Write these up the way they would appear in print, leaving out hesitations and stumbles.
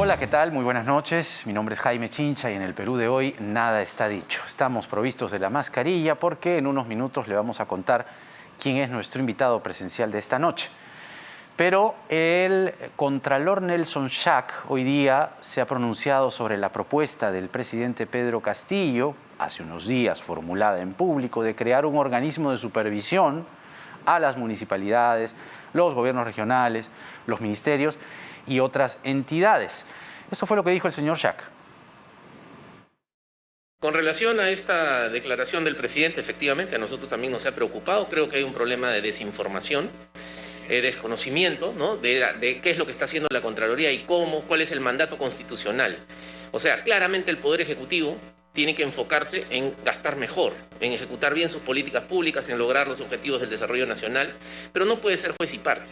Hola, ¿qué tal? Muy buenas noches. Mi nombre es Jaime Chincha y en el Perú de hoy nada está dicho. Estamos provistos de la mascarilla porque en unos minutos le vamos a contar quién es nuestro invitado presencial de esta noche. Pero el contralor Nelson Schack hoy día se ha pronunciado sobre la propuesta del presidente Pedro Castillo, hace unos días formulada en público, de crear un organismo de supervisión a las municipalidades, los gobiernos regionales, los ministerios y otras entidades. Esto fue lo que dijo el señor Schack. Con relación a esta declaración del presidente, efectivamente a nosotros también nos ha preocupado. Creo que hay un problema de desinformación, desconocimiento, ¿no?, de qué es lo que está haciendo la Contraloría y cómo, cuál es el mandato constitucional. O sea, claramente el Poder Ejecutivo tiene que enfocarse en gastar mejor, en ejecutar bien sus políticas públicas, en lograr los objetivos del desarrollo nacional, pero no puede ser juez y parte.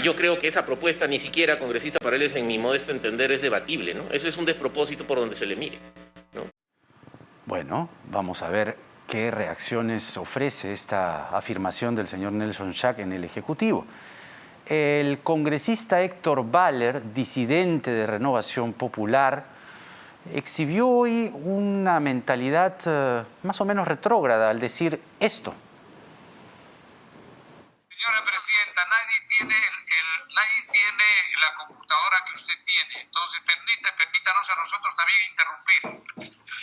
Yo creo que esa propuesta, ni siquiera congresista Paredes, en mi modesto entender, es debatible, ¿no? Eso es un despropósito por donde se le mire, ¿no? Bueno, vamos a ver qué reacciones ofrece esta afirmación del señor Nelson Schack en el Ejecutivo. El congresista Héctor Baller, disidente de Renovación Popular, exhibió hoy una mentalidad más o menos retrógrada al decir esto. Señora Presidenta, nadie tiene la computadora que usted tiene, entonces permítanos a nosotros también interrumpir,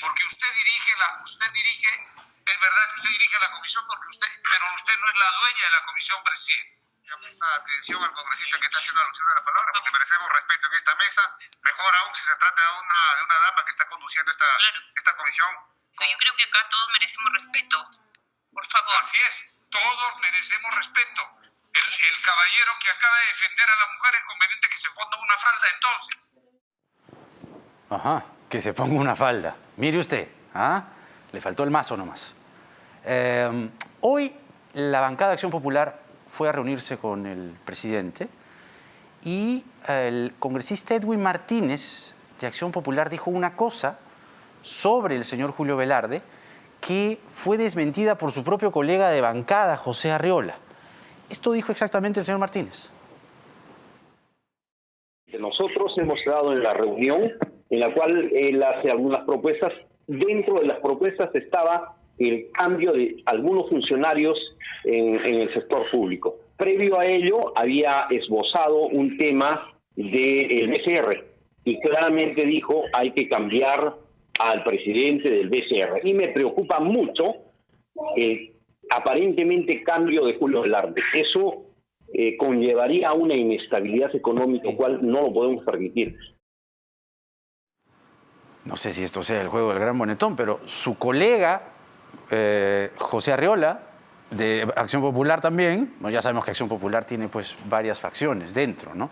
porque usted dirige, es verdad que usted dirige la comisión, pero usted no es la dueña de la comisión, presidente. Atención al congresista que está haciendo alusión a la palabra, porque merecemos respeto en esta mesa, mejor aún si se trata de una dama que está conduciendo esta comisión. No, yo creo que acá todos merecemos respeto, por favor. Así es, todos merecemos respeto. El caballero que acaba de defender a la mujer, es conveniente que se ponga una falda entonces. Ajá, que se ponga una falda. Mire usted, le faltó el mazo nomás. Hoy la bancada de Acción Popular fue a reunirse con el presidente y el congresista Edwin Martínez de Acción Popular dijo una cosa sobre el señor Julio Velarde que fue desmentida por su propio colega de bancada, José Arriola. Esto dijo exactamente el señor Martínez. Nosotros hemos estado en la reunión en la cual él hace algunas propuestas. Dentro de las propuestas estaba el cambio de algunos funcionarios en el sector público. Previo a ello había esbozado un tema del BCR y claramente dijo hay que cambiar al presidente del BCR. Y me preocupa mucho el aparentemente cambio de Julio Velarde. Eso conllevaría a una inestabilidad económica, cual no lo podemos permitir. No sé si esto sea el juego del gran bonetón, pero su colega, José Arriola, de Acción Popular también, bueno, ya sabemos que Acción Popular tiene pues varias facciones dentro, ¿no?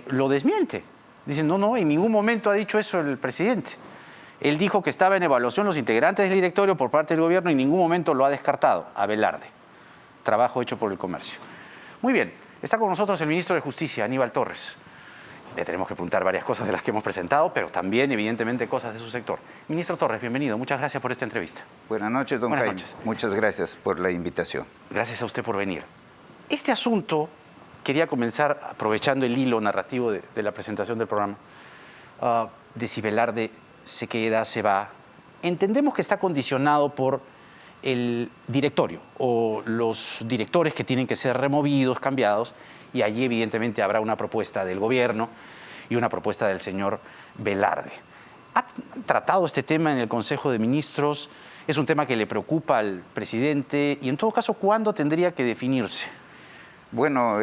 Lo desmiente. Dicen, no, en ningún momento ha dicho eso el presidente. Él dijo que estaba en evaluación los integrantes del directorio por parte del gobierno y en ningún momento lo ha descartado a Velarde. Trabajo hecho por el comercio. Muy bien, está con nosotros el ministro de Justicia, Aníbal Torres. Le tenemos que preguntar varias cosas de las que hemos presentado, pero también, evidentemente, cosas de su sector. Ministro Torres, bienvenido. Muchas gracias por esta entrevista. Buenas noches, don Jaime. Noches. Muchas gracias por la invitación. Gracias a usted por venir. Este asunto, quería comenzar aprovechando el hilo narrativo de la presentación del programa, de si Velarde se queda, se va. Entendemos que está condicionado por el directorio o los directores que tienen que ser removidos, cambiados, y allí evidentemente habrá una propuesta del gobierno y una propuesta del señor Velarde. ¿Ha tratado este tema en el Consejo de Ministros? ¿Es un tema que le preocupa al presidente? Y en todo caso, ¿cuándo tendría que definirse? Bueno,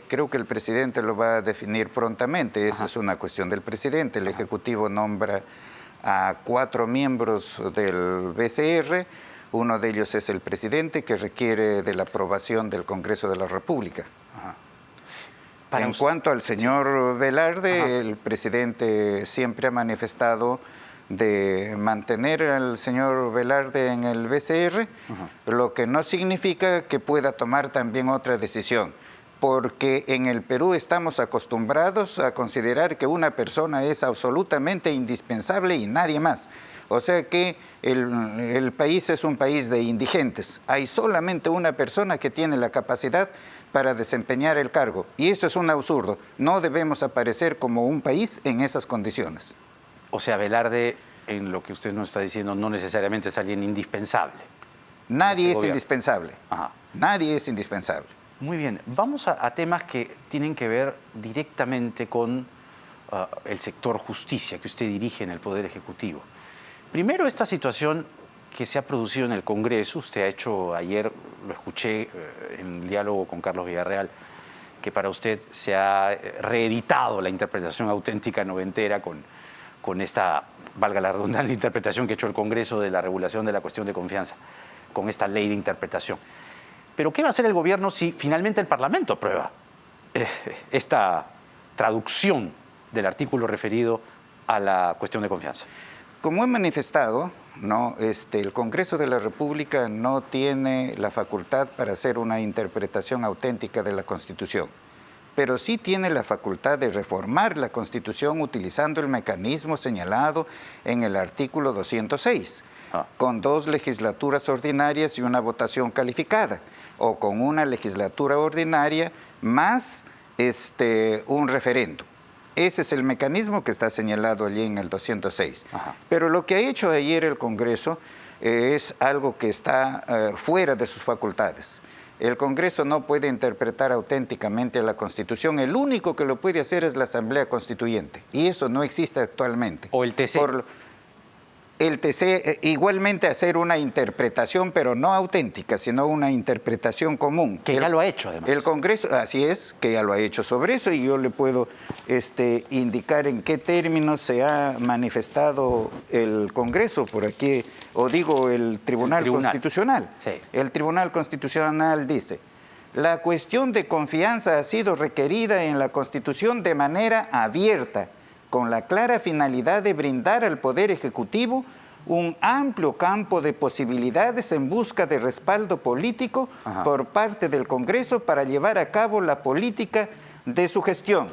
creo que el presidente lo va a definir prontamente. Esa es una cuestión del presidente. El Ejecutivo nombra a 4 miembros del BCR. Uno de ellos es el presidente, que requiere de la aprobación del Congreso de la República. En cuanto al señor Velarde, el presidente siempre ha manifestado de mantener al señor Velarde en el BCR, lo que no significa que pueda tomar también otra decisión, porque en el Perú estamos acostumbrados a considerar que una persona es absolutamente indispensable y nadie más. O sea que el país es un país de indigentes. Hay solamente una persona que tiene la capacidad para desempeñar el cargo. Y eso es un absurdo. No debemos aparecer como un país en esas condiciones. O sea, Velarde, en lo que usted nos está diciendo, no necesariamente es alguien indispensable. Nadie es gobierno. indispensable. Ajá. Nadie es indispensable. Muy bien, vamos a temas que tienen que ver directamente con el sector justicia que usted dirige en el Poder Ejecutivo. Primero, esta situación que se ha producido en el Congreso. Usted ha hecho, ayer lo escuché en diálogo con Carlos Villarreal, que para usted se ha reeditado la interpretación auténtica noventera con esta, valga la redundancia, interpretación que ha hecho el Congreso de la regulación de la cuestión de confianza, con esta ley de interpretación. Pero ¿qué va a hacer el gobierno si finalmente el Parlamento aprueba esta traducción del artículo referido a la cuestión de confianza? Como he manifestado, ¿no? El Congreso de la República no tiene la facultad para hacer una interpretación auténtica de la Constitución, pero sí tiene la facultad de reformar la Constitución utilizando el mecanismo señalado en el artículo 206, con 2 legislaturas ordinarias y una votación calificada, o con una legislatura ordinaria más un referendo. Ese es el mecanismo que está señalado allí en el 206. Ajá. Pero lo que ha hecho ayer el Congreso es algo que está fuera de sus facultades. El Congreso no puede interpretar auténticamente la Constitución. El único que lo puede hacer es la Asamblea Constituyente. Y eso no existe actualmente. ¿O el TC? El TC igualmente hacer una interpretación, pero no auténtica, sino una interpretación común. Que ya lo ha hecho, además. El Congreso, así es, que ya lo ha hecho sobre eso, y yo le puedo indicar en qué términos se ha manifestado el Congreso, por aquí, o digo el Tribunal Constitucional. Sí. El Tribunal Constitucional dice: la cuestión de confianza ha sido requerida en la Constitución de manera abierta, con la clara finalidad de brindar al Poder Ejecutivo un amplio campo de posibilidades en busca de respaldo político por parte del Congreso para llevar a cabo la política de su gestión,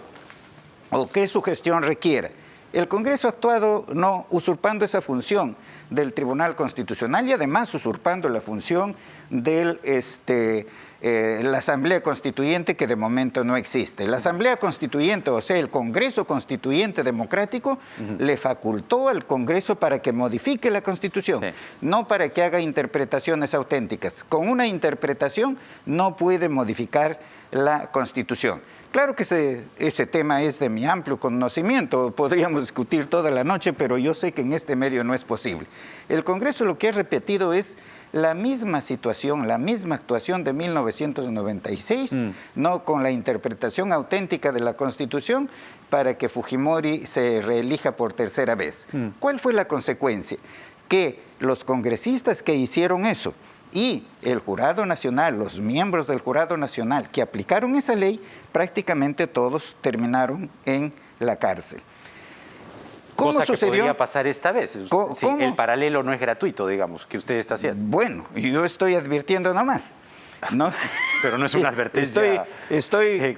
o que su gestión requiera. El Congreso ha actuado no usurpando esa función del Tribunal Constitucional y además usurpando la función del la Asamblea Constituyente, que de momento no existe. La Asamblea Constituyente, o sea, el Congreso Constituyente Democrático, le facultó al Congreso para que modifique la Constitución, no para que haga interpretaciones auténticas. Con una interpretación no puede modificar la Constitución. Claro que ese tema es de mi amplio conocimiento, podríamos discutir toda la noche, pero yo sé que en este medio no es posible. El Congreso lo que ha repetido es la misma situación, la misma actuación de 1996, no con la interpretación auténtica de la Constitución para que Fujimori se reelija por tercera vez. ¿Cuál fue la consecuencia? Que los congresistas que hicieron eso y el Jurado Nacional, los miembros del Jurado Nacional que aplicaron esa ley, prácticamente todos terminaron en la cárcel. ¿Cómo Cosa sucedió? Que podría pasar esta vez. Sí, el paralelo no es gratuito, digamos, que usted está haciendo. Bueno, yo estoy advirtiendo nomás, ¿no? Pero no es una advertencia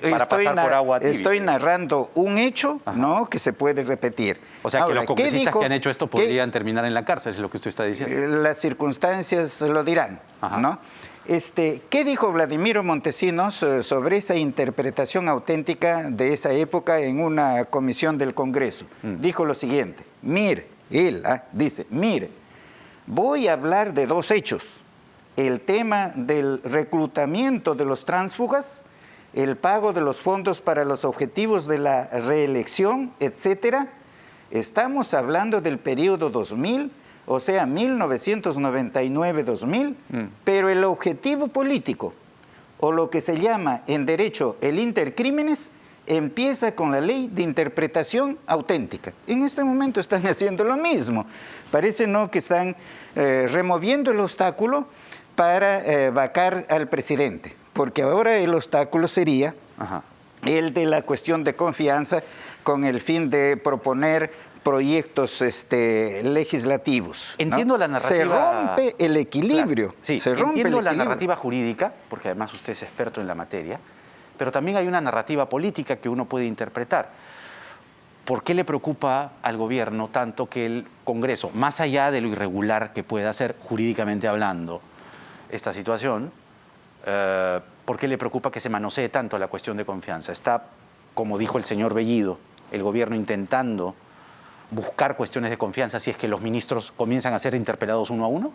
para pasar por agua tibia. Estoy narrando un hecho, ¿no?, que se puede repetir. O sea, que los congresistas que han hecho esto podrían terminar en la cárcel, es lo que usted está diciendo. Las circunstancias lo dirán, ¿no? ¿Qué dijo Vladimiro Montesinos sobre esa interpretación auténtica de esa época en una comisión del Congreso? Dijo lo siguiente: mire, él dice, mire, voy a hablar de 2 hechos. El tema del reclutamiento de los tránsfugas, el pago de los fondos para los objetivos de la reelección, etcétera. Estamos hablando del periodo 2000, o sea, 1999-2000, pero el objetivo político, o lo que se llama en derecho el intercrímenes, empieza con la ley de interpretación auténtica. En este momento están haciendo lo mismo. Parece no que están removiendo el obstáculo para vacar al presidente, porque ahora el obstáculo sería el de la cuestión de confianza, con el fin de proponer proyectos legislativos, ¿no? Entiendo la narrativa. Se rompe el equilibrio. Claro. Sí, se rompe entiendo el la equilibrio. narrativa jurídica, porque además usted es experto en la materia, pero también hay una narrativa política que uno puede interpretar. ¿Por qué le preocupa al gobierno tanto que el Congreso, más allá de lo irregular que pueda ser jurídicamente hablando esta situación, ¿Por qué le preocupa que se manosee tanto la cuestión de confianza? ¿Está, como dijo el señor Bellido, el gobierno intentando buscar cuestiones de confianza si es que los ministros comienzan a ser interpelados uno a uno?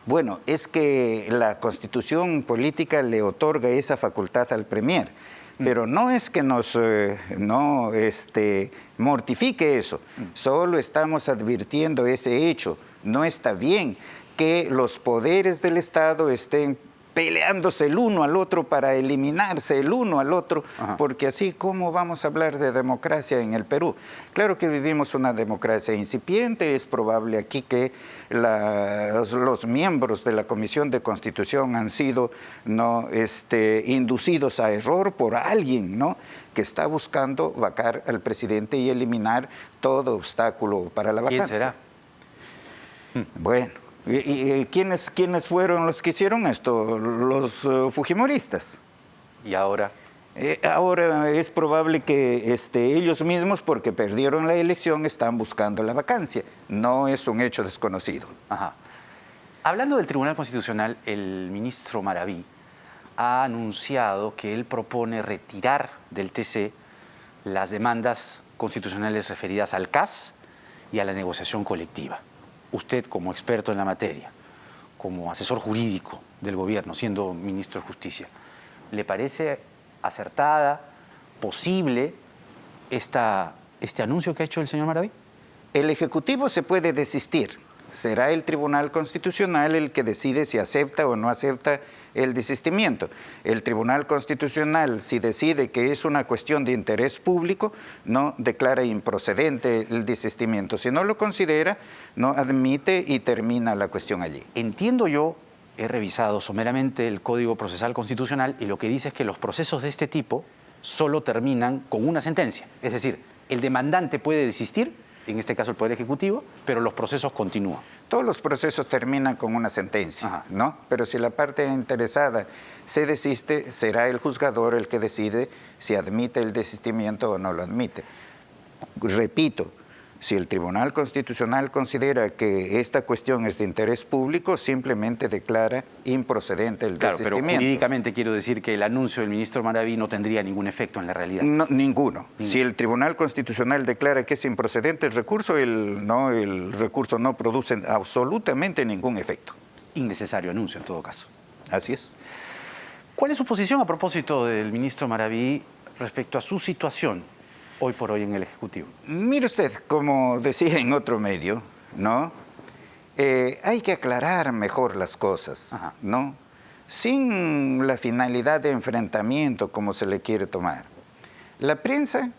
Bueno, es que la Constitución política le otorga esa facultad al Premier, pero no es que nos mortifique eso, solo estamos advirtiendo ese hecho. No está bien que los poderes del Estado estén peleándose el uno al otro para eliminarse el uno al otro, porque así, ¿cómo vamos a hablar de democracia en el Perú? Claro que vivimos una democracia incipiente, es probable aquí que los miembros de la Comisión de Constitución han sido inducidos a error por alguien, ¿no?, que está buscando vacar al presidente y eliminar todo obstáculo para la vacancia. ¿Quién será? Bueno. ¿Y quiénes fueron los que hicieron esto? Los fujimoristas. ¿Y ahora? Ahora es probable que ellos mismos, porque perdieron la elección, están buscando la vacancia. No es un hecho desconocido. Ajá. Hablando del Tribunal Constitucional, el ministro Maraví ha anunciado que él propone retirar del TC las demandas constitucionales referidas al CAS y a la negociación colectiva. Usted, como experto en la materia, como asesor jurídico del gobierno, siendo ministro de Justicia, ¿le parece acertada, posible este anuncio que ha hecho el señor Maraví? El Ejecutivo se puede desistir. Será el Tribunal Constitucional el que decide si acepta o no acepta el desistimiento. El Tribunal Constitucional, si decide que es una cuestión de interés público, no declara improcedente el desistimiento. Si no lo considera, no admite y termina la cuestión allí. Entiendo yo, he revisado someramente el Código Procesal Constitucional y lo que dice es que los procesos de este tipo solo terminan con una sentencia. Es decir, el demandante puede desistir, en este caso el Poder Ejecutivo, pero los procesos continúan. Todos los procesos terminan con una sentencia, ¿no? Pero si la parte interesada se desiste, será el juzgador el que decide si admite el desistimiento o no lo admite. Repito, si el Tribunal Constitucional considera que esta cuestión es de interés público, simplemente declara improcedente el desistimiento. Pero jurídicamente quiero decir que el anuncio del ministro Maraví no tendría ningún efecto en la realidad. No, ninguno. Si el Tribunal Constitucional declara que es improcedente el recurso, el recurso no produce absolutamente ningún efecto. Innecesario anuncio en todo caso. Así es. ¿Cuál es su posición a propósito del ministro Maraví respecto a su situación hoy por hoy en el Ejecutivo? Mire usted, como decía en otro medio, ¿no? Hay que aclarar mejor las cosas, ¿no? Sin la finalidad de enfrentamiento como se le quiere tomar. La prensa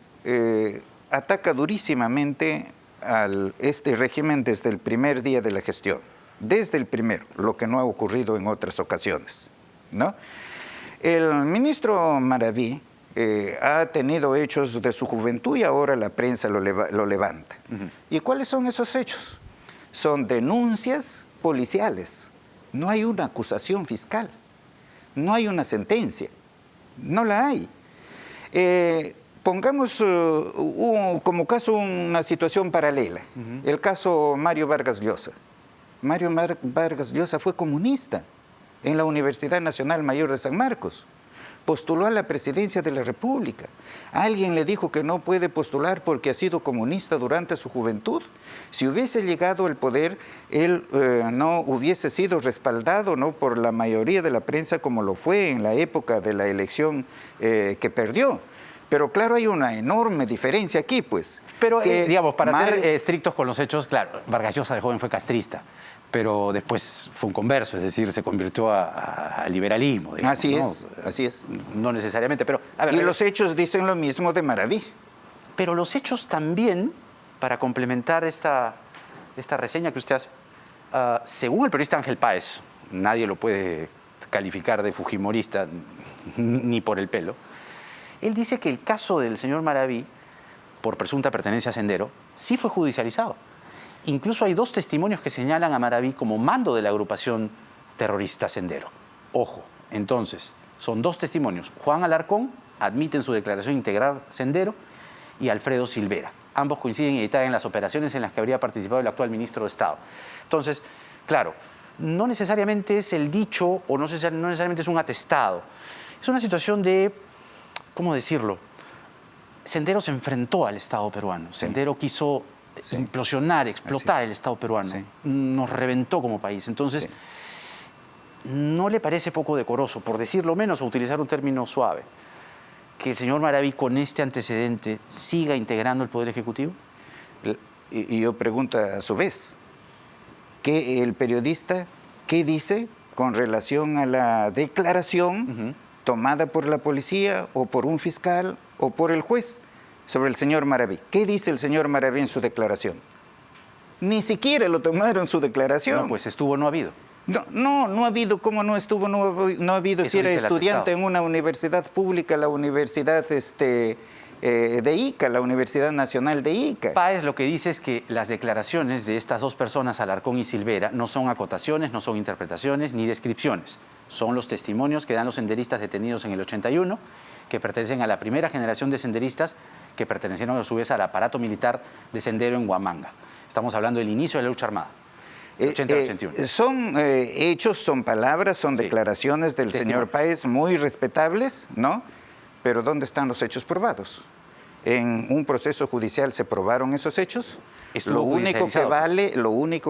ataca durísimamente a este régimen desde el primer día de la gestión, desde el primero, lo que no ha ocurrido en otras ocasiones, ¿no? El ministro Maraví ha tenido hechos de su juventud y ahora la prensa lo levanta. ¿Y cuáles son esos hechos? Son denuncias policiales. No hay una acusación fiscal. No hay una sentencia. No la hay. Pongamos como caso una situación paralela. El caso Mario Vargas Llosa. Mario Vargas Llosa fue comunista en la Universidad Nacional Mayor de San Marcos. Postuló a la presidencia de la República. Alguien le dijo que no puede postular porque ha sido comunista durante su juventud. Si hubiese llegado al poder, él no hubiese sido respaldado, ¿no?, por la mayoría de la prensa como lo fue en la época de la elección que perdió. Pero claro, hay una enorme diferencia aquí, pues. Pero, digamos, para ser estrictos con los hechos, claro, Vargas Llosa de joven fue castrista, pero después fue un converso, es decir, se convirtió al liberalismo. Digamos, así ¿no? es, así es. No necesariamente, pero... A ver, y los hechos dicen lo mismo de Maraví. Pero los hechos también, para complementar esta reseña que usted hace, según el periodista Ángel Páez, nadie lo puede calificar de fujimorista ni por el pelo, él dice que el caso del señor Maraví, por presunta pertenencia a Sendero, sí fue judicializado. Incluso hay 2 testimonios que señalan a Maraví como mando de la agrupación terrorista Sendero. Ojo, entonces, son 2 testimonios. Juan Alarcón admite en su declaración integrar Sendero y Alfredo Silvera. Ambos coinciden en editar en las operaciones en las que habría participado el actual ministro de Estado. Entonces, claro, no necesariamente es el dicho o no necesariamente es un atestado. Es una situación de, ¿cómo decirlo? Sendero se enfrentó al Estado peruano. Sendero quiso implosionar, explotar el Estado peruano. Nos reventó como país. Entonces, ¿no le parece poco decoroso, por decirlo menos o utilizar un término suave, que el señor Maraví con este antecedente siga integrando el Poder Ejecutivo? Y yo pregunto a su vez, ¿qué el periodista qué dice con relación a la declaración tomada por la policía o por un fiscal o por el juez sobre el señor Maraví? ¿Qué dice el señor Maraví en su declaración? Ni siquiera lo tomaron su declaración. No, pues estuvo, no ha habido. No ha habido. ¿Cómo no estuvo? No ha habido. Eso Si era dice el estudiante atestado. en una universidad pública, la universidad de Ica, la Universidad Nacional de Ica. Páez lo que dice es que las declaraciones de estas dos personas, Alarcón y Silvera, no son acotaciones, no son interpretaciones ni descripciones. Son los testimonios que dan los senderistas detenidos en el 81, que pertenecen a la primera generación de senderistas que pertenecieron a su vez al aparato militar de Sendero en Huamanga. Estamos hablando del inicio de la lucha armada. 80 al 81. Son hechos, son palabras, son declaraciones del señor Páez muy respetables, ¿no? Pero ¿dónde están los hechos probados? ¿En un proceso judicial se probaron esos hechos? Lo único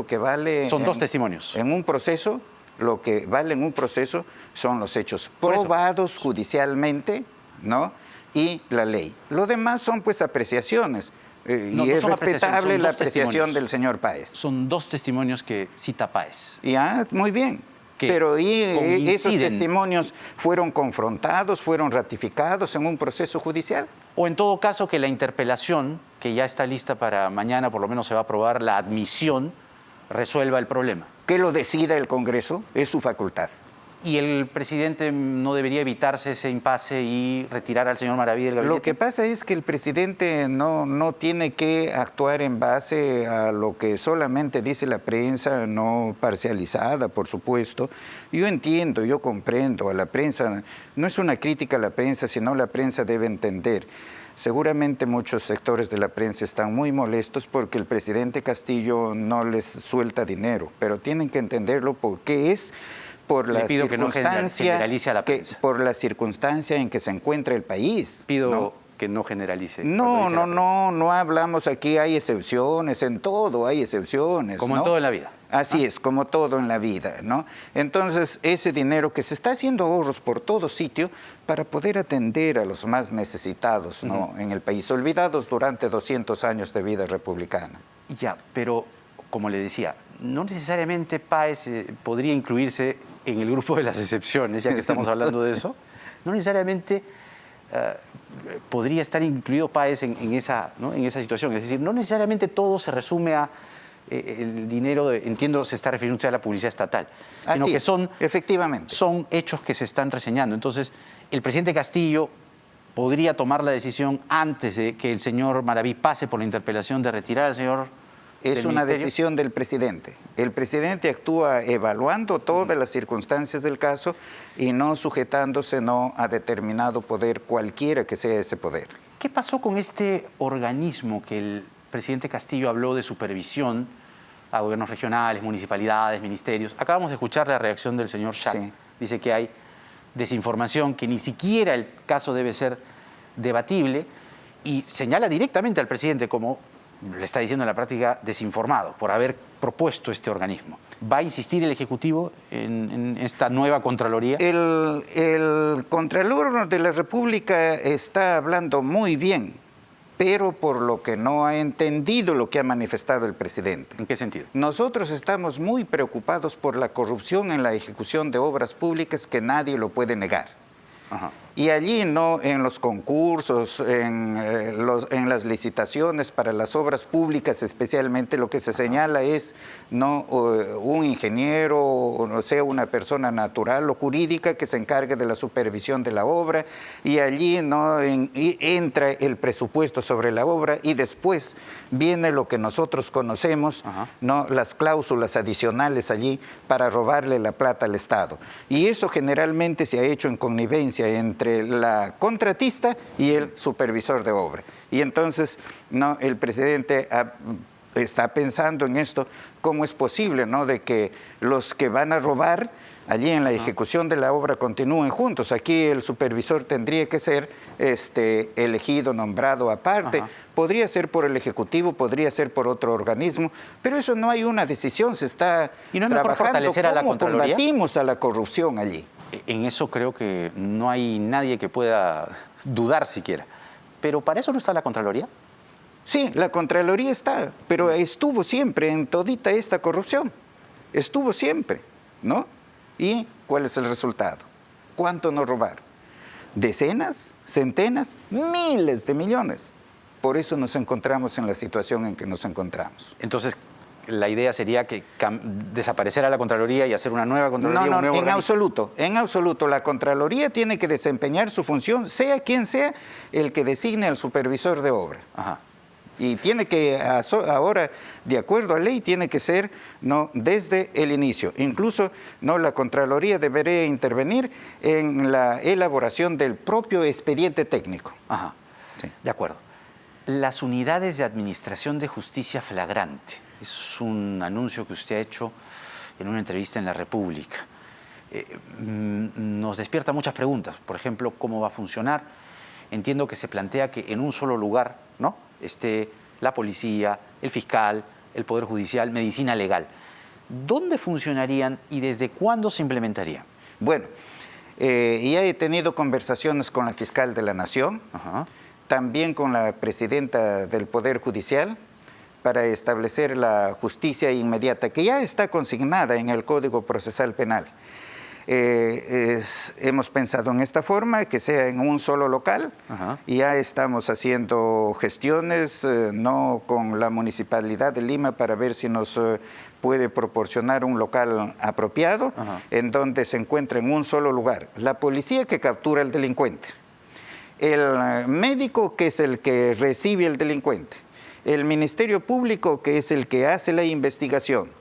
que vale son dos testimonios. En un proceso, lo que vale en un proceso son los hechos probados judicialmente, ¿no? Y la ley. Lo demás son pues apreciaciones. Y es respetable la apreciación del señor Páez. Son dos testimonios que cita Páez. Ya, muy bien. Pero esos testimonios fueron confrontados, fueron ratificados en un proceso judicial. O en todo caso que la interpelación, que ya está lista para mañana, por lo menos se va a aprobar la admisión, resuelva el problema. Que lo decida el Congreso, es su facultad. ¿Y el presidente no debería evitarse ese impasse y retirar al señor Maraví del gabinete? Lo que pasa es que el presidente no tiene que actuar en base a lo que solamente dice la prensa, no parcializada, por supuesto. Yo entiendo, yo comprendo a la prensa. No es una crítica a la prensa, sino la prensa debe entender. Seguramente muchos sectores de la prensa están muy molestos porque el presidente Castillo no les suelta dinero, pero tienen que entenderlo porque es por la circunstancia en que se encuentra el país. Pido que no generalice. No hablamos aquí, hay excepciones, en todo hay excepciones. Como en todo en la vida. Así es, como todo en la vida, ¿no? Entonces, ese dinero que se está haciendo ahorros por todo sitio para poder atender a los más necesitados, ¿no? En el país, olvidados durante 200 años de vida republicana. Ya, pero como le decía, no necesariamente Páez podría incluirse en el grupo de las excepciones, ya que estamos hablando de eso. No necesariamente podría estar incluido Páez en esa situación. Es decir, no necesariamente todo se resume a el dinero, entiendo se está refiriendo usted a la publicidad estatal, sino Así que es, efectivamente. son hechos que se están reseñando. Entonces, el presidente Castillo podría tomar la decisión antes de que el señor Maraví pase por la interpelación de retirar al señor Es una decisión del presidente. El presidente actúa evaluando todas las circunstancias del caso y no sujetándose a determinado poder, cualquiera que sea ese poder. ¿Qué pasó con este organismo que el presidente Castillo habló de supervisión a gobiernos regionales, municipalidades, ministerios? Acabamos de escuchar la reacción del señor Schack. Sí. Dice que hay desinformación, que ni siquiera el caso debe ser debatible y señala directamente al presidente como, le está diciendo en la práctica, desinformado por haber propuesto este organismo. ¿Va a insistir el Ejecutivo en esta nueva Contraloría? El Contralor de la República está hablando muy bien, pero por lo que no ha entendido lo que ha manifestado el presidente. ¿En qué sentido? Nosotros estamos muy preocupados por la corrupción en la ejecución de obras públicas que nadie lo puede negar. Ajá. Y allí no en los concursos, en las licitaciones para las obras públicas especialmente, lo que se señala es un ingeniero, o no sea una persona natural o jurídica que se encargue de la supervisión de la obra, y allí entra el presupuesto sobre la obra y después viene lo que nosotros conocemos, las cláusulas adicionales allí para robarle la plata al Estado. Y eso generalmente se ha hecho en connivencia entre la contratista y el supervisor de obra. Y entonces el presidente está pensando en esto, cómo es posible de que los que van a robar allí en la ejecución de la obra continúen juntos. Aquí el supervisor tendría que ser elegido, nombrado aparte. Ajá. Podría ser por el Ejecutivo, podría ser por otro organismo, pero eso no hay una decisión, se está ¿Y no es mejor trabajando fortalecer a la cómo Contraloría? combatimos a la corrupción allí. En eso creo que no hay nadie que pueda dudar siquiera. Pero ¿para eso no está la Contraloría? Sí, la Contraloría está, pero estuvo siempre en todita esta corrupción. Estuvo siempre, ¿no? ¿Y cuál es el resultado? ¿Cuánto nos robaron? ¿Decenas? ¿Centenas? Miles de millones. Por eso nos encontramos en la situación en que nos encontramos. Entonces, la idea sería que desaparecer a la Contraloría y hacer una nueva Contraloría. No, un nuevo en organismo. absoluto. La Contraloría tiene que desempeñar su función, sea quien sea el que designe al supervisor de obra. Ajá. Y tiene que, ahora, de acuerdo a ley, tiene que ser desde el inicio. Incluso la Contraloría debería intervenir en la elaboración del propio expediente técnico. Ajá. Sí. De acuerdo. Las unidades de administración de justicia flagrante. Es un anuncio que usted ha hecho en una entrevista en La República. Nos despierta muchas preguntas. Por ejemplo, ¿cómo va a funcionar? Entiendo que se plantea que en un solo lugar, ¿no?, esté la policía, el fiscal, el Poder Judicial, medicina legal. ¿Dónde funcionarían y desde cuándo se implementarían? Bueno, ya he tenido conversaciones con la fiscal de la Nación, Ajá. también con la presidenta del Poder Judicial, para establecer la justicia inmediata, que ya está consignada en el Código Procesal Penal. Hemos pensado en esta forma, que sea en un solo local. Ajá. Y ya estamos haciendo gestiones con la Municipalidad de Lima para ver si nos puede proporcionar un local apropiado. Ajá. En donde se encuentra en un solo lugar la policía que captura al delincuente, el médico que es el que recibe al delincuente, el Ministerio Público que es el que hace la investigación,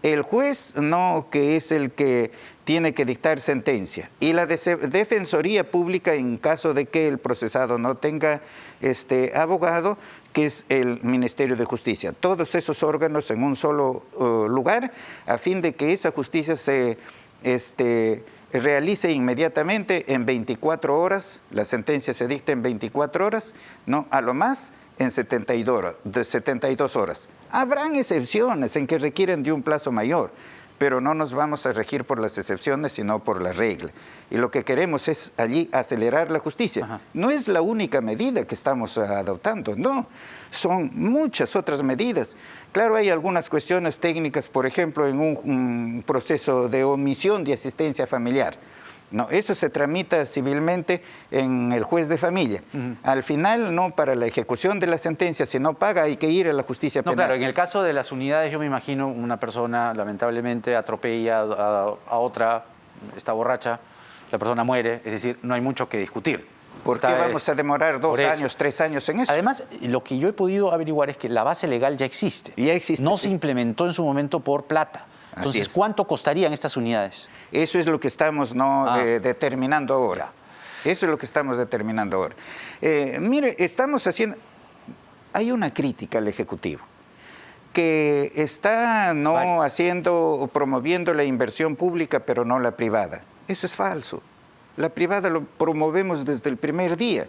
el juez que es el que tiene que dictar sentencia, y la Defensoría Pública en caso de que el procesado no tenga abogado, que es el Ministerio de Justicia. Todos esos órganos en un solo lugar, a fin de que esa justicia se realice inmediatamente en 24 horas, la sentencia se dicta en 24 horas, a lo más en 72 horas. Habrán excepciones en que requieren de un plazo mayor, pero no nos vamos a regir por las excepciones, sino por la regla. Y lo que queremos es allí acelerar la justicia. Ajá. No es la única medida que estamos adoptando, no. Son muchas otras medidas. Claro, hay algunas cuestiones técnicas, por ejemplo, en un proceso de omisión de asistencia familiar. No, eso se tramita civilmente en el juez de familia. Al final, para la ejecución de la sentencia, si no paga, hay que ir a la justicia penal. Claro, en el caso de las unidades, yo me imagino una persona, lamentablemente, atropella a otra, está borracha, la persona muere, es decir, no hay mucho que discutir. ¿Por qué vamos a demorar 2 años, 3 años en eso? Además, lo que yo he podido averiguar es que la base legal ya existe. Ya existe. No se implementó en su momento por plata. Entonces, ¿cuánto costarían estas unidades? Eso es lo que estamos determinando ahora. Eso es lo que estamos determinando ahora. Mire, estamos haciendo... Hay una crítica al Ejecutivo que está promoviendo la inversión pública, pero no la privada. Eso es falso. La privada lo promovemos desde el primer día.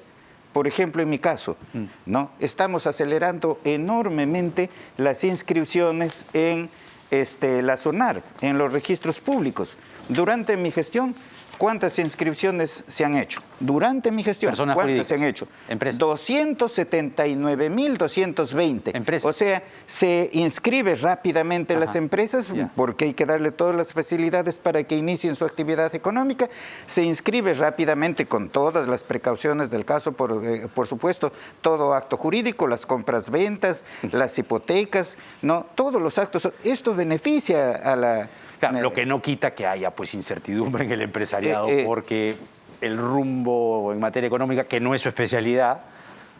Por ejemplo, en mi caso, estamos acelerando enormemente las inscripciones en la SUNAR, en los registros públicos. Durante mi gestión, ¿cuántas inscripciones se han hecho? Durante mi gestión, ¿cuántas se han hecho? Empresas. 279.220. Empresas. O sea, se inscribe rápidamente las empresas, porque hay que darle todas las facilidades para que inicien su actividad económica. Se inscribe rápidamente con todas las precauciones del caso, por supuesto, todo acto jurídico, las compras-ventas, las hipotecas, todos los actos. Esto beneficia a la... Claro, lo que no quita que haya incertidumbre en el empresariado, porque el rumbo en materia económica, que no es su especialidad,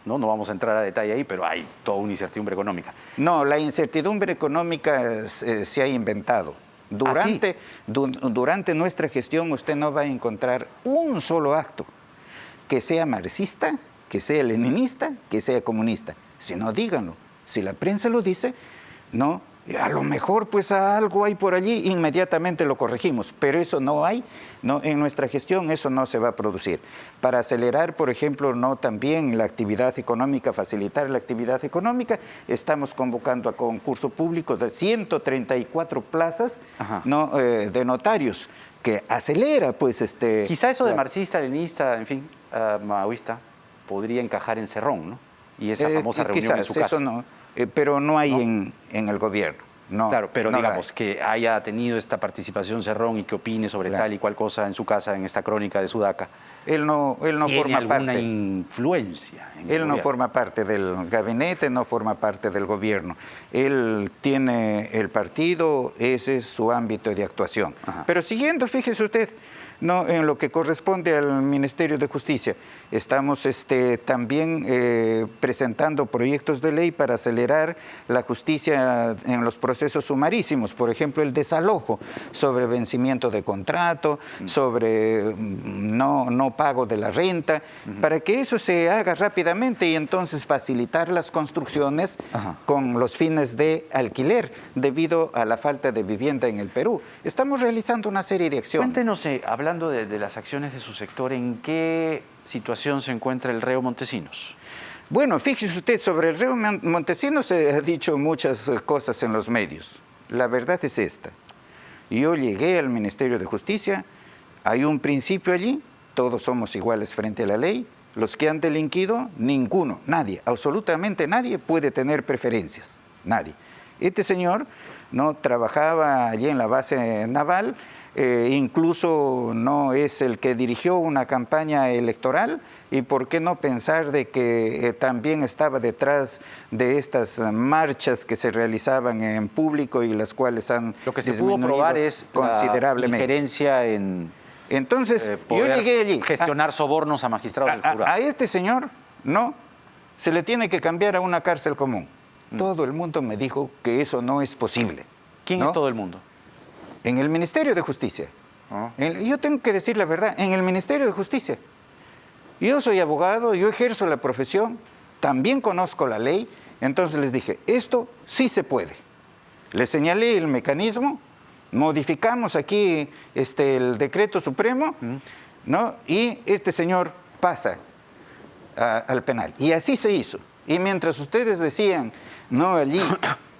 no vamos a entrar a detalle ahí, pero hay toda una incertidumbre económica. No, la incertidumbre económica se ha inventado. Durante nuestra gestión usted no va a encontrar un solo acto que sea marxista, que sea leninista, que sea comunista. Si no, díganlo. Si la prensa lo dice, A lo mejor pues algo hay por allí, inmediatamente lo corregimos, pero eso no hay, no, en nuestra gestión eso no se va a producir. Para acelerar, por ejemplo, no también la actividad económica, facilitar la actividad económica, estamos convocando a concurso público de 134 plazas ¿no? De notarios, que acelera pues Quizá eso de marxista, leninista, en fin, maoísta, podría encajar en Cerrón, ¿no? Y esa famosa reunión en su casa. Eso no, pero no hay en el gobierno. No, claro, pero no digamos que haya tenido esta participación Cerrón y que opine sobre tal y cual cosa en su casa, en esta crónica de Sudaca. Él no forma alguna parte. influencia en el Él no gobierno. forma parte del gabinete, no forma parte del gobierno. Él tiene el partido, ese es su ámbito de actuación. Pero siguiendo, fíjese usted, no, en lo que corresponde al Ministerio de Justicia, estamos también presentando proyectos de ley para acelerar la justicia en los procesos sumarísimos, por ejemplo, el desalojo, sobre vencimiento de contrato, sobre no pago de la renta, para que eso se haga rápidamente y entonces facilitar las construcciones con los fines de alquiler, debido a la falta de vivienda en el Perú. Estamos realizando una serie de acciones. Cuéntenos, hablando de las acciones de su sector, ¿en qué situación se encuentra el reo Montesinos? Bueno, fíjese usted, sobre el reo Montesinos se ha dicho muchas cosas en los medios. La verdad es esta. Yo llegué al Ministerio de Justicia, hay un principio allí, todos somos iguales frente a la ley. Los que han delinquido, ninguno, nadie, absolutamente nadie puede tener preferencias, nadie. Este señor no trabajaba allí en la base naval, incluso no es el que dirigió una campaña electoral, y por qué no pensar de que también estaba detrás de estas marchas que se realizaban en público y las cuales han lo que se pudo probar es considerablemente la injerencia en entonces yo llegué allí gestionar sobornos a magistrados del jurado. A este señor no se le tiene que cambiar a una cárcel común. Todo el mundo me dijo que eso no es posible. ¿Quién es todo el mundo? En el Ministerio de Justicia. Yo tengo que decir la verdad, en el Ministerio de Justicia. Yo soy abogado, yo ejerzo la profesión, también conozco la ley, entonces les dije, esto sí se puede. Les señalé el mecanismo, modificamos aquí el decreto supremo, ¿no? Y este señor pasa al penal. Y así se hizo. Y mientras ustedes decían, no, allí,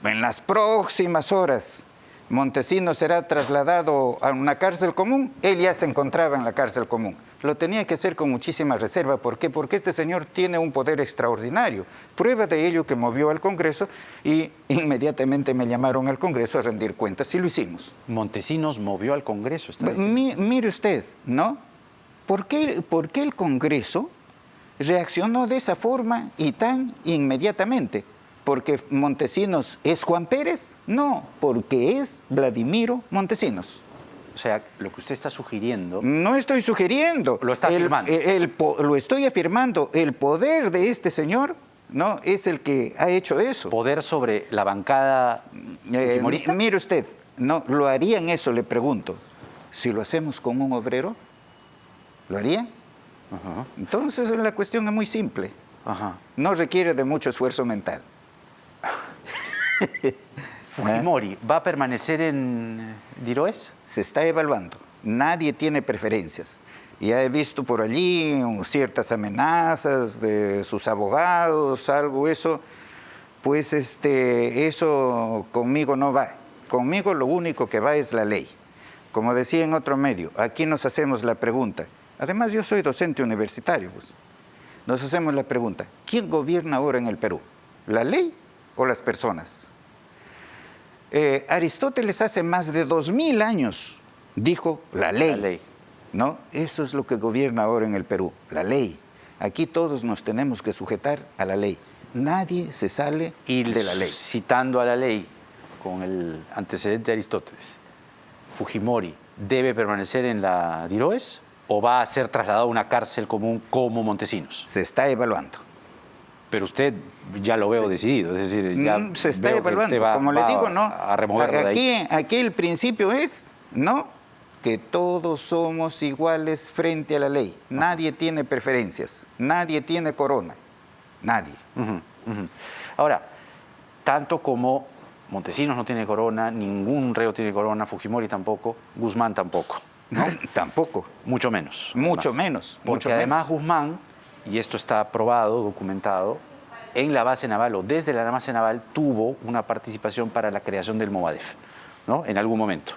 en las próximas horas, Montesinos será trasladado a una cárcel común, él ya se encontraba en la cárcel común. Lo tenía que hacer con muchísima reserva. ¿Por qué? Porque este señor tiene un poder extraordinario. Prueba de ello que movió al Congreso y inmediatamente me llamaron al Congreso a rendir cuentas y lo hicimos. Montesinos movió al Congreso. Mire usted, ¿no? ¿Por qué el Congreso reaccionó de esa forma y tan inmediatamente? ¿Porque Montesinos es Juan Pérez? No, porque es Vladimiro Montesinos. O sea, lo que usted está sugiriendo... No estoy sugiriendo. Lo está afirmando. Lo estoy afirmando. El poder de este señor, ¿no?, es el que ha hecho eso. ¿Poder sobre la bancada fujimorista? Mire usted, no, ¿lo harían eso? Le pregunto. Si lo hacemos con un obrero, ¿lo harían? Entonces la cuestión es muy simple. No requiere de mucho esfuerzo mental. ¿Fujimori va a permanecer en Diroes? Se está evaluando. Nadie tiene preferencias. Ya he visto por allí ciertas amenazas de sus abogados, algo eso. Pues eso conmigo no va. Conmigo lo único que va es la ley. Como decía en otro medio, aquí nos hacemos la pregunta. Además, yo soy docente universitario, pues. Nos hacemos la pregunta, ¿quién gobierna ahora en el Perú? ¿La ley o las personas? Aristóteles hace más de 2000 años dijo la ley. La ley. ¿No? Eso es lo que gobierna ahora en el Perú, la ley. Aquí todos nos tenemos que sujetar a la ley. Nadie se sale de la ley. Citando a la ley, con el antecedente de Aristóteles, ¿Fujimori debe permanecer en la Diroes o va a ser trasladado a una cárcel común como Montesinos? Se está evaluando. Pero usted ya lo veo decidido, es decir, ya se está veo evaluando. Va, como le digo, no. A removerlo de ahí. Aquí el principio es, ¿no?, que todos somos iguales frente a la ley. Nadie tiene preferencias, nadie tiene corona, nadie. Ahora, tanto como Montesinos no tiene corona, ningún reo tiene corona, Fujimori tampoco, Guzmán tampoco. No, tampoco. Mucho menos. Mucho además. menos. Porque mucho además menos. Guzmán, y esto está probado, documentado, en la base naval o desde la base naval tuvo una participación para la creación del Movadef, ¿no? En algún momento.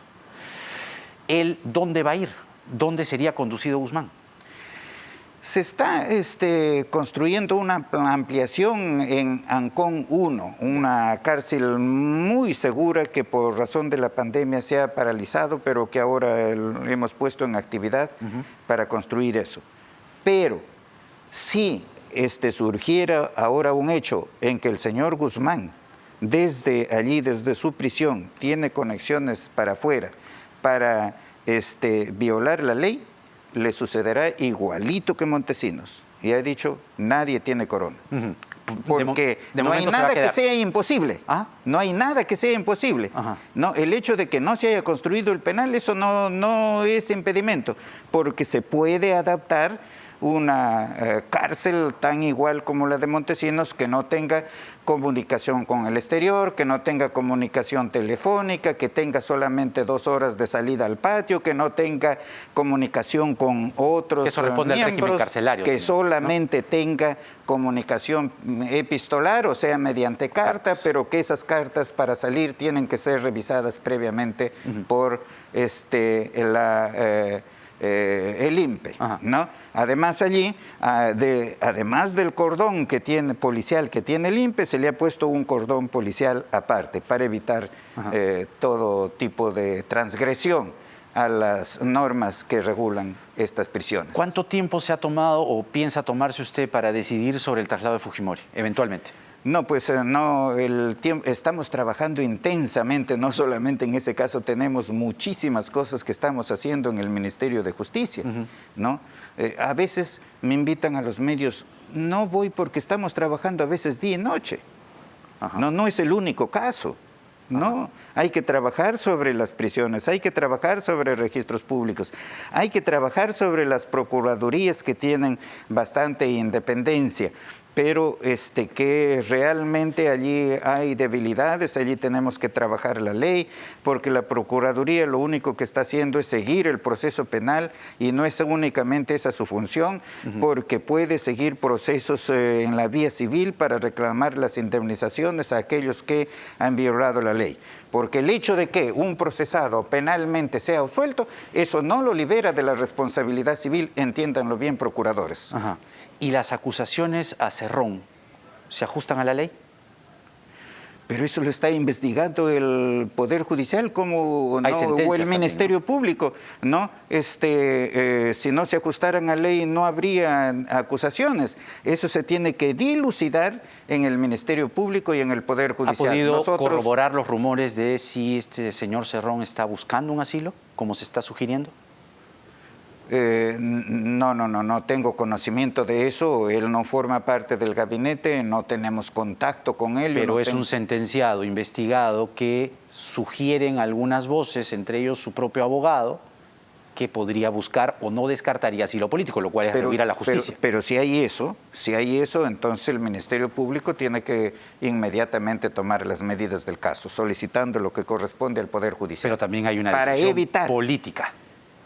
¿Él dónde va a ir? ¿Dónde sería conducido Guzmán? Se está construyendo una ampliación en Ancón 1, una cárcel muy segura que por razón de la pandemia se ha paralizado, pero que ahora hemos puesto en actividad para construir eso. Pero si surgiera ahora un hecho en que el señor Guzmán, desde allí, desde su prisión, tiene conexiones para afuera para violar la ley, le sucederá igualito que Montesinos. Y ha dicho, nadie tiene corona. Porque no hay nada que sea imposible. ¿Ah? No hay nada que sea imposible. No, el hecho de que no se haya construido el penal, eso no es impedimento, porque se puede adaptar una cárcel tan igual como la de Montesinos, que no tenga comunicación con el exterior, que no tenga comunicación telefónica, que tenga solamente 2 horas de salida al patio, que no tenga comunicación con otros Eso responde al régimen carcelario. Que también, solamente ¿no? tenga comunicación epistolar, o sea, mediante carta, pero que esas cartas para salir tienen que ser revisadas previamente por el INPE, ¿no? Además allí, además del cordón policial que tiene el INPE, se le ha puesto un cordón policial aparte para evitar todo tipo de transgresión a las normas que regulan estas prisiones. ¿Cuánto tiempo se ha tomado o piensa tomarse usted para decidir sobre el traslado de Fujimori, eventualmente? No, pues no, estamos trabajando intensamente, no solamente en ese caso, tenemos muchísimas cosas que estamos haciendo en el Ministerio de Justicia, ¿no? A veces me invitan a los medios, no voy porque estamos trabajando a veces día y noche. No es el único caso. No, hay que trabajar sobre las prisiones, hay que trabajar sobre registros públicos, hay que trabajar sobre las procuradurías que tienen bastante independencia, pero que realmente allí hay debilidades, allí tenemos que trabajar la ley, porque la Procuraduría lo único que está haciendo es seguir el proceso penal y no es únicamente esa su función, porque puede seguir procesos en la vía civil para reclamar las indemnizaciones a aquellos que han violado la ley. Porque el hecho de que un procesado penalmente sea absuelto, eso no lo libera de la responsabilidad civil, entiéndanlo bien, procuradores. ¿Y las acusaciones a Cerrón se ajustan a la ley? Pero eso lo está investigando el Poder Judicial o el Ministerio Público, ¿no? Si no se ajustaran a ley no habría acusaciones. Eso se tiene que dilucidar en el Ministerio Público y en el Poder Judicial. ¿Ha podido corroborar los rumores de si este señor Cerrón está buscando un asilo, como se está sugiriendo? No tengo conocimiento de eso, él no forma parte del gabinete, no tenemos contacto con él. Pero es un sentenciado, investigado, que sugieren algunas voces, entre ellos su propio abogado, que podría buscar o no descartaría asilo político, lo cual es rehuir a la justicia. Pero si hay eso, entonces el Ministerio Público tiene que inmediatamente tomar las medidas del caso, solicitando lo que corresponde al Poder Judicial. Pero también hay una decisión política,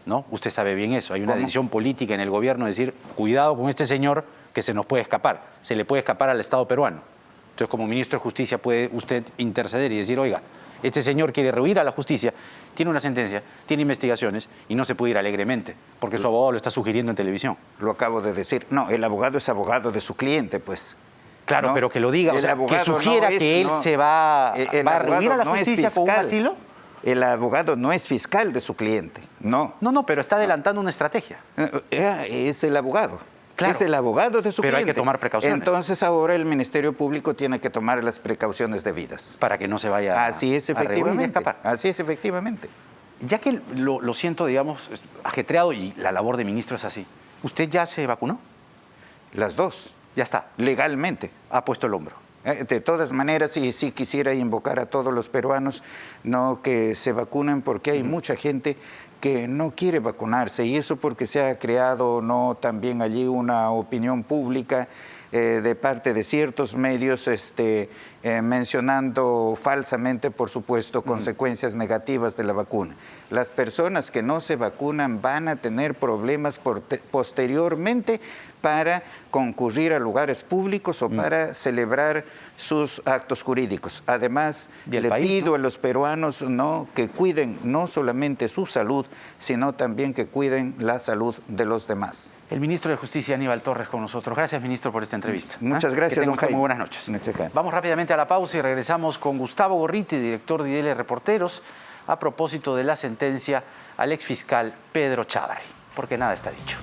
¿no? Usted sabe bien eso, hay una decisión política en el gobierno de decir, cuidado con este señor que se nos puede escapar, se le puede escapar al Estado peruano. Entonces, como ministro de Justicia puede usted interceder y decir, oiga, este señor quiere rehuir a la justicia, tiene una sentencia, tiene investigaciones y no se puede ir alegremente, porque su abogado lo está sugiriendo en televisión. Lo acabo de decir. No, el abogado es abogado de su cliente, pues. Claro, ¿no? Pero que lo diga, o sea, que sugiera que él se va a rehuir a la justicia con un asilo. El abogado no es fiscal de su cliente, no. No, pero está adelantando una estrategia. Es el abogado. Claro, es el abogado de su cliente. Pero hay que tomar precauciones. Entonces ahora el Ministerio Público tiene que tomar las precauciones debidas. Para que no se vaya Así es, efectivamente. A escapar. Así es, efectivamente. Ya que lo siento, digamos, ajetreado y la labor de ministro es así, ¿usted ya se vacunó? Las dos. Ya está. Legalmente. Ha puesto el hombro. De todas maneras, y sí quisiera invocar a todos los peruanos que se vacunen, porque hay mucha gente que no quiere vacunarse, y eso porque se ha creado también allí una opinión pública de parte de ciertos medios mencionando falsamente, por supuesto, consecuencias negativas de la vacuna. Las personas que no se vacunan van a tener problemas posteriormente para concurrir a lugares públicos o para celebrar sus actos jurídicos. Además, le pido a los peruanos que cuiden no solamente su salud, sino también que cuiden la salud de los demás. El ministro de Justicia, Aníbal Torres, con nosotros. Gracias, ministro, por esta entrevista. Muchas gracias, don Jaime. Muy buenas noches. Vamos rápidamente a la pausa y regresamos con Gustavo Gorriti, director de IDL Reporteros, a propósito de la sentencia al exfiscal Pedro Chávarri, porque nada está dicho.